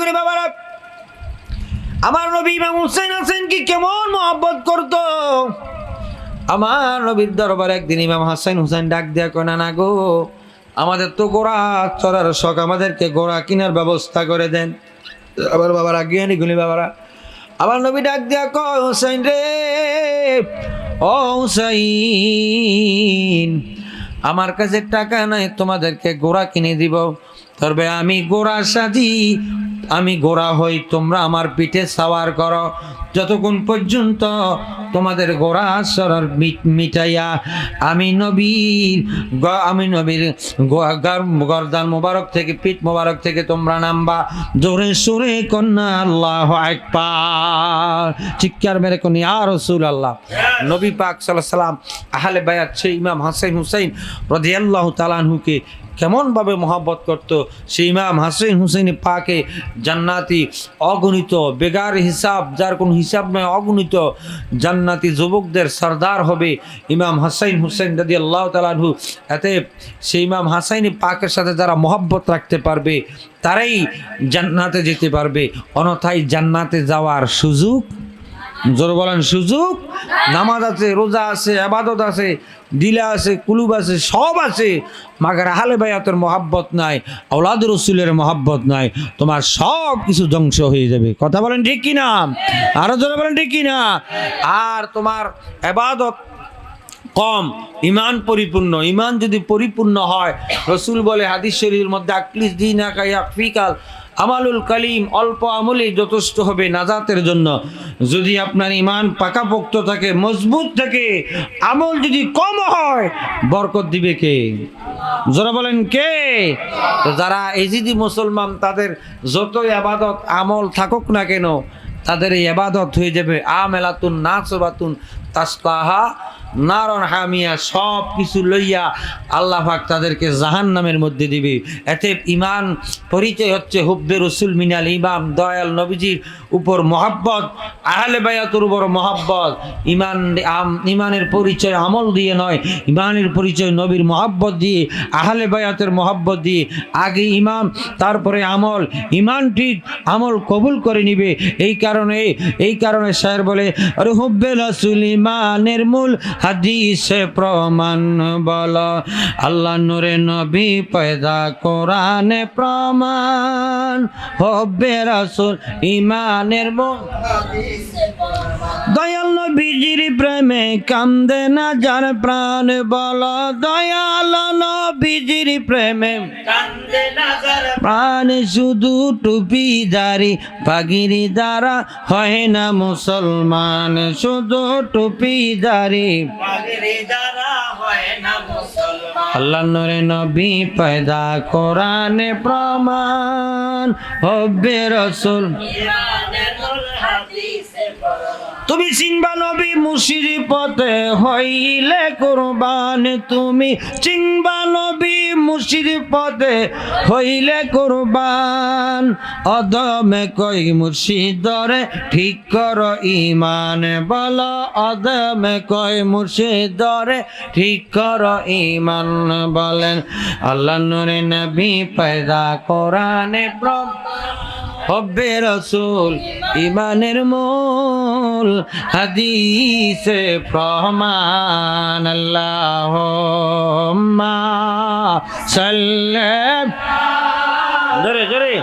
করে বাবারা, আমার নবী ইমাম হুসাইন হাসানকে কেমন মহব্বত করতো। আমার নবীর দরবারে একদিন ইমাম হাসান হুসাইন ডাক দেয়া কয়, না গো, আমাদের তো ঘোড়া চড়ার শখ, আমাদেরকে ঘোড়া কেনার ব্যবস্থা করে দেন। আবার বাবারা, জ্ঞানী গুলি বাবারা, আমার নবী ডাক দেয়া কয়, হুসাইন রে, ও হুসাইন, আমার কাছে টাকা নাই তোমাদেরকে ঘোড়া কিনে দিব, তবে আমি ঘোড়া সাজি, আমি ঘোড়া হই, তোমরা আমার পিঠে সাওয়ার করো, যতক্ষণ পর্যন্ত তোমাদের ঘোড়া সরার মিটাইয়া আমি নবীর গর্দান মোবারক থেকে, পিঠ মোবারক থেকে তোমরা নামবা। জোরে সুরে কন্যা আল্লাহু আকবার, চিৎকার মেরে কোন ইয়া রাসূলুল্লাহ। নবী পাক সাল্লাল্লাহু আলাইহি সাল্লাম আহলে বায়াত সেই ইমাম হাসান হুসাইন রাদিয়াল্লাহু তাআলা আনহুকে কেমনভাবে মহব্বত করত। সেই ইমাম হাসান হুসাইন পাকে জান্নাতি অগণিত, বেগার হিসাব, যার কোনো হিসাব নয়, অগণিত জান্নাতি যুবকদের সর্দার হবে ইমাম হাসান হুসাইন রাদিয়াল্লাহু তাআলা আনহু। এতে সেই ইমাম হাসান পাকের সাথে যারা মহব্বত রাখতে পারবে তারাই জান্নাতে যেতে পারবে, অন্যথায় জান্নাতে যাওয়ার সুযোগ, জোর বলেন সুযোগ, নামাজ আছে, রোজা আছে, ইবাদত আছে, দিলে আছে, কুলুব আছে, সব আছে, মাগার আহলে বায়াতের মহাব্বত নাই, আওলাদ রসুলের মহাব্বত নাই, তোমার সব কিছু ধ্বংস হয়ে যাবে। কথা বলেন ঠিক কিনা? আরো জোরে বলেন ঠিক কিনা? আর তোমার ইবাদত কম, ইমান পরিপূর্ণ। ইমান যদি পরিপূর্ণ হয়, রসুল বলে হাদিস শরীফের মধ্যে, আকলিস দীনাকা ইয়াকফিকাল আমালুল কালিম, অল্প আমলে যথেষ্ট হবে নাজাতের জন্য। যদি আপনার ইমান পাকাপোক্ত থাকে, মজবুত থাকে, আমল যদি কম হয়, বরকত দিবে কে? যারা বলেন কে? তো যারা এজিদি মুসলমান, তাদের যতই ইবাদত আমল থাকুক না কেন, তাদের এই ইবাদত হয়ে যাবে আমেলাতুন নাসবাতুন তাসলাহা নারন হামিয়া, সব কিছু লইয়া আল্লাহ পাক তাদেরকে জাহান্নামের মধ্যে দিবে। এতে ইমান পরিচয় হচ্ছে হুব্বে রসুল মিনাল ইমাম, দয়াল নবীজির উপর মহাব্বত, আহলে বায়াতের উপর মহাব্বত। ইমানের পরিচয় আমল দিয়ে নয়, ইমানের পরিচয় নবীর মহাব্বত দিয়ে, আহলে বায়াতের মহাব্বত দিয়ে। আগে ইমাম, তারপরে আমল। ইমান ঠিক, আমল কবুল করে নিবে। এই কারণে শায়ের বলে, আরে হুব্বে রাসূল ইমানের মূল, হাদিসে প্রমাণ বল, আল্লাহ নূরে নবী পয়দা কোরআনে প্রমাণ, হুব্বে রাসূল ইমানের মূল, দয়াল নবীজির প্রেমে কান্দে না যার প্রাণ, বল দয়াল নবীজির প্রেমে কান্দে না যার প্রাণ, শুধু টুপিদারি পাগড়ি দ্বারা হয় না মুসলমান, শুধু টুপিদারি পাগড়ি দ্বারা হয় না মুসলমান, আল্লাহ নূরে নবী পয়দা কোরআনে প্রমাণ, হুব্বে রাসূল ইমানের মূল হাদিসে প্রমাণ। তুমি চিনবা নবী মুর্শিদ পথে হইলে কুরবান, তুমি চিনবা নবী মুর্শিদ পথে হইলে কুরবান, অদমে কই মুর্শিদরে ঠিক কর ইমান, বল অদমে কই মুর্শিদরে ঠিক কর ইমান। বলেন আল্লাহ নূরে নবী পয়দা কোরআনে প্রমাণ, হুব্বে রাসূল ইমানের মূল হাদিসে প্রমাণ। আল্লাহুম্মা সাল্লি, জোরে জোরে।